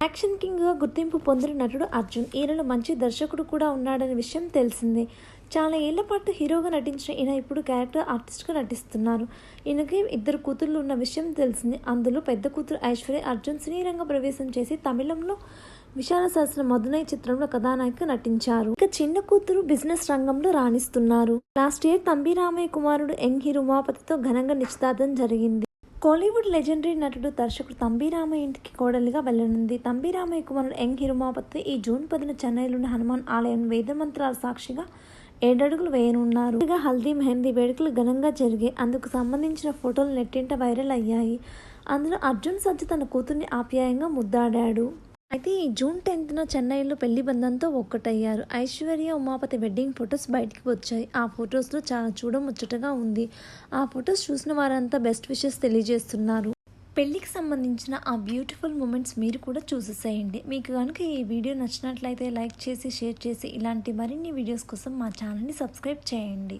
Action కింగ్గా గుర్తింపు పొందిన నటుడు అర్జున్ ఈయనలో మంచి దర్శకుడు కూడా ఉన్నాడనే విషయం తెలిసిందే. చాలా ఏళ్ల పాటు హీరోగా నటించిన ఈయన ఇప్పుడు క్యారెక్టర్ ఆర్టిస్ట్గా నటిస్తున్నారు. ఈయనకి 2 కూతుళ్ళు ఉన్న విషయం తెలిసింది. అందులో పెద్ద కూతురు ఐశ్వర్య అర్జున్ సినీ రంగ ప్రవేశం చేసి తమిళంలో విశాల సరసన మధునై చిత్రంలో కథానాయికగా నటించారు. ఇక చిన్న కూతురు బిజినెస్ రంగంలో రాణిస్తున్నారు. లాస్ట్ ఇయర్ తంబి రామయ్య కుమారుడు యంగ్ హీరో ఉమాపతితో ఘనంగా నిశ్చితార్థం జరిగింది. కోలీవుడ్ లెజెండరీ నటుడు దర్శకుడు తంబి రామయ్య ఇంటికి కోడలిగా వెళ్లనుంది. తంబి రామయ్య కుమారుడు యంగ్ హీరో ఉమాపతి ఈ జూన్ 10న చెన్నైలోని హనుమాన్ ఆలయం వేదమంత్రాల సాక్షిగా 7 అడుగులు వేయనున్నారు. హల్దీ మెహందీ వేడుకలు ఘనంగా జరిగాయి. అందుకు సంబంధించిన ఫోటోలు నెట్టింట వైరల్ అయ్యాయి. అందులో అర్జున్ సజ్జ తన కూతుర్ని ఆప్యాయంగా ముద్దాడాడు. అయితే ఈ జూన్ 10న చెన్నైలో పెళ్లి బంధంతో ఒక్కటయ్యారు. ఐశ్వర్య ఉమాపతి వెడ్డింగ్ ఫొటోస్ బయటికి వచ్చాయి. ఆ ఫొటోస్లో చాలా చూడముచ్చటగా ఉంది. ఆ ఫొటోస్ చూసిన వారంతా బెస్ట్ విషెస్ తెలియజేస్తున్నారు. పెళ్లికి సంబంధించిన ఆ బ్యూటిఫుల్ మూమెంట్స్ మీరు కూడా చూసేసేయండి. మీకు కనుక ఈ వీడియో నచ్చినట్లయితే లైక్ చేసి షేర్ చేసి ఇలాంటి మరిన్ని వీడియోస్ కోసం మా ఛానల్ని సబ్స్క్రైబ్ చేయండి.